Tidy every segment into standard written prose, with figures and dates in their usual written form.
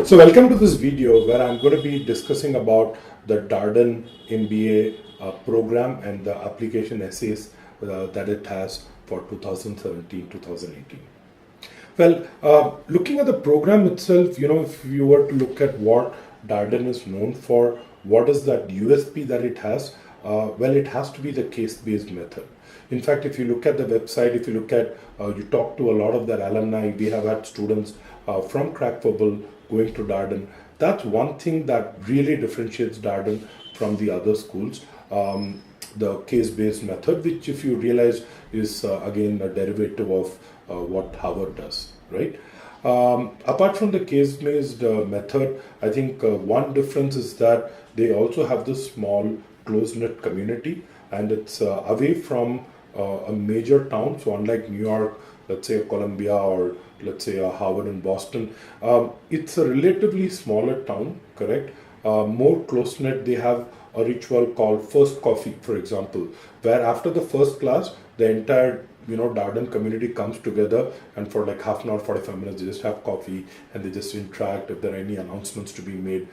So welcome to this video where I'm going to be discussing about the Darden MBA program and the application essays that it has for 2017-2018. Well, looking at the program itself, if you were to look at what Darden is known for, what is that USP that it has? Well, it has to be the case-based method. In fact, if you look at the website, if you look at, you talk to a lot of their alumni, we have had students from Crackpurple going to Darden. That's one thing that really differentiates Darden from the other schools. The case-based method, which if you realize is again a derivative of what Harvard does, right? Apart from the case-based method, I think one difference is that they also have this small close-knit community, and it's away from a major town. So unlike New York, let's say Columbia, or let's say Harvard in Boston, it's a relatively smaller town, correct? More close-knit. They have a ritual called first coffee, for example, where after the first class, the entire Darden community comes together, and for like half an hour, 45 minutes, they just have coffee and they just interact if there are any announcements to be made.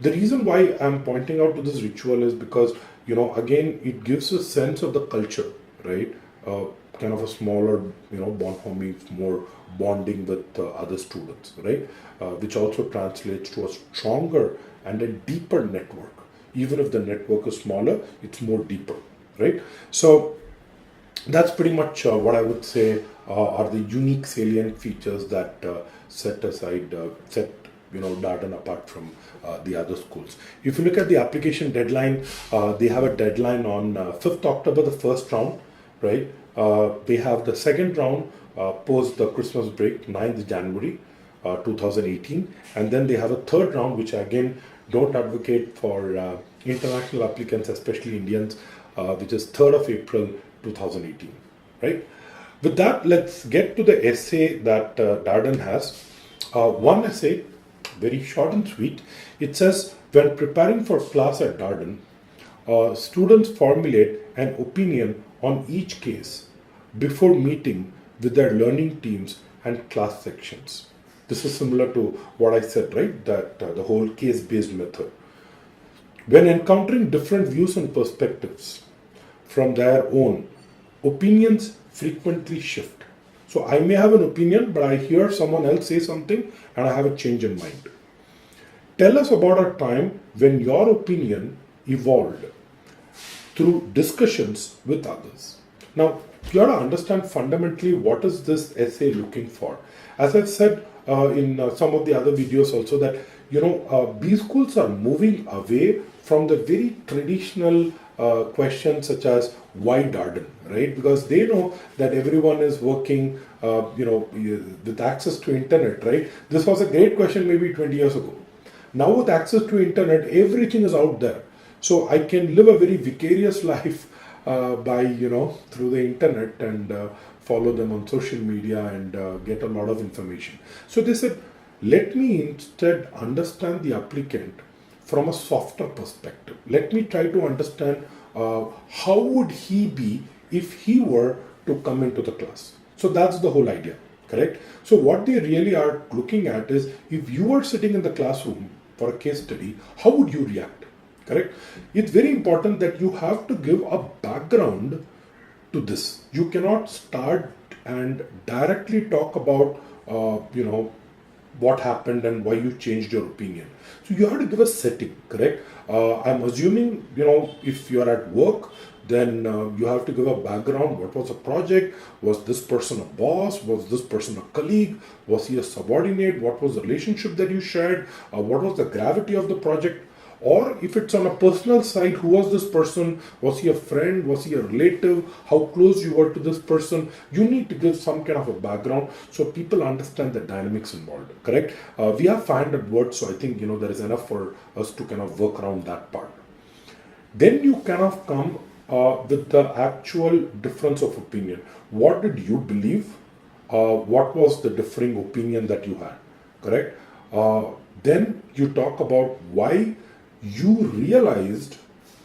The reason why I'm pointing out to this ritual is because, again, it gives a sense of the culture, right? Kind of a smaller, bonhomie, more bonding with other students, right? Which also translates to a stronger and a deeper network. Even if the network is smaller, it's more deeper, right? So that's pretty much what I would say are the unique salient features that set Darden apart from the other schools. If you look at the application deadline, they have a deadline on 5th October, the first round, right? They have the second round post the Christmas break, 9th January 2018, and then they have a third round, which again don't advocate for international applicants, especially Indians, which is 3rd of April 2018, right? With that, let's get to the essay that Darden has. One essay, very short and sweet. It says, when preparing for class at Darden, students formulate an opinion on each case before meeting with their learning teams and class sections. This is similar to what I said, right? That the whole case-based method. When encountering different views and perspectives from their own, opinions frequently shift. So I may have an opinion, but I hear someone else say something and I have a change in mind. Tell us about a time when your opinion evolved through discussions with others. Now, you have to understand fundamentally what is this essay looking for. As I've said in some of the other videos also, that B schools are moving away from the very traditional questions such as why Darden, right? Because they know that everyone is working, with access to internet, right? This was a great question maybe 20 years ago. Now with access to internet, everything is out there. So I can live a very vicarious life through the internet and follow them on social media and get a lot of information. So they said, let me instead understand the applicant from a softer perspective. Let me try to understand how would he be if he were to come into the class. So that's the whole idea, correct? So what they really are looking at is, if you were sitting in the classroom for a case study, how would you react, correct? It's very important that you have to give a background to this. You cannot start and directly talk about, what happened and why you changed your opinion. So you have to give a setting, correct? I'm assuming, if you're at work, then you have to give a background. What was the project? Was this person a boss? Was this person a colleague? Was he a subordinate? What was the relationship that you shared? What was the gravity of the project? Or if it's on a personal side, who was this person? Was he a friend? Was he a relative? How close you were to this person? You need to give some kind of a background so people understand the dynamics involved, correct? We have 500 words, so I think, there is enough for us to kind of work around that part. Then you kind of come with the actual difference of opinion. What did you believe? What was the differing opinion that you had, correct? Then you talk about why you realized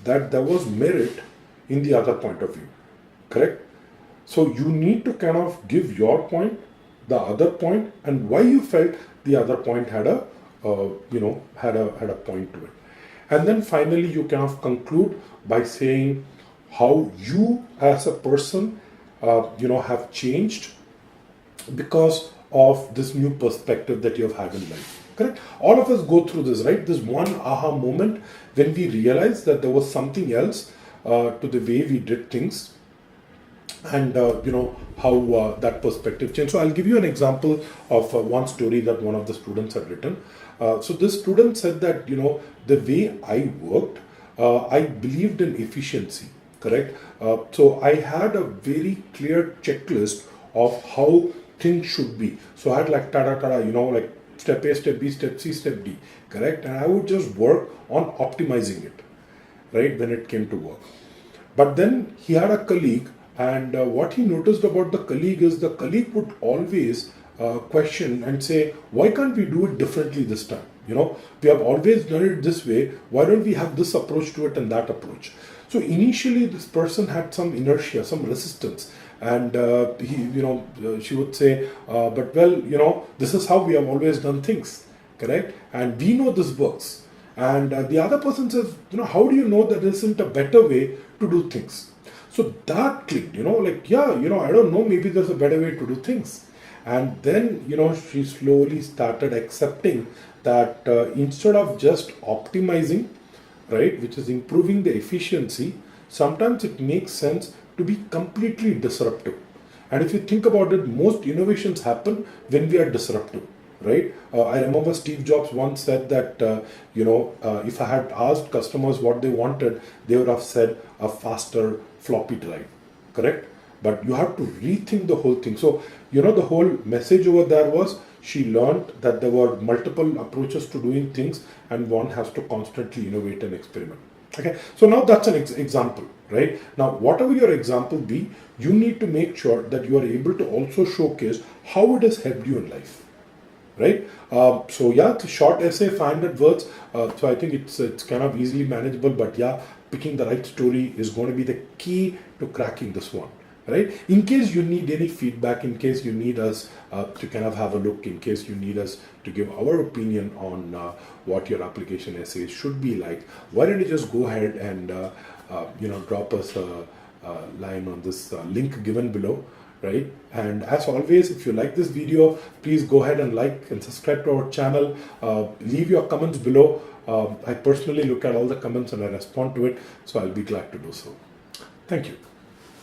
that there was merit in the other point of view, correct? So you need to kind of give your point, the other point, and why you felt the other point had a had a point to it. And then finally, you kind of conclude by saying how you as a person, have changed because of this new perspective that you've had in life. Correct? All of us go through this, right? This one aha moment when we realize that there was something else to the way we did things, and how that perspective changed. So I'll give you an example of one story that one of the students had written. So this student said that the way I worked, I believed in efficiency. Correct. So I had a very clear checklist of how things should be. So I had like tada tada, like step A, step B, step C, step D. Correct. And I would just work on optimizing it, right, when it came to work. But then he had a colleague, and what he noticed about the colleague is the colleague would always question and say, why can't we do it differently this time? We have always done it this way. Why don't we have this approach to it and that approach? So initially, this person had some inertia, some resistance, and she would say, "But well, this is how we have always done things, correct? And we know this works." And the other person says, "How do you know that there isn't a better way to do things?" So that clicked, I don't know, maybe there's a better way to do things. And then, she slowly started accepting that instead of just optimizing, right, which is improving the efficiency, sometimes it makes sense to be completely disruptive. And if you think about it, most innovations happen when we are disruptive, right? I remember Steve Jobs once said that, if I had asked customers what they wanted, they would have said a faster floppy drive, correct? But you have to rethink the whole thing. So, the whole message over there was she learned that there were multiple approaches to doing things and one has to constantly innovate and experiment. Okay, so now that's an example, right? Now, whatever your example be, you need to make sure that you are able to also showcase how it has helped you in life, right? So yeah, it's a short essay, 500 words. So I think it's kind of easily manageable, but yeah, picking the right story is going to be the key to cracking this one. Right? In case you need any feedback, in case you need us to kind of have a look, in case you need us to give our opinion on what your application essays should be like, why don't you just go ahead and drop us a line on this link given below, right? And as always, if you like this video, please go ahead and like and subscribe to our channel. Leave your comments below. I personally look at all the comments and I respond to it, so I'll be glad to do so. Thank you.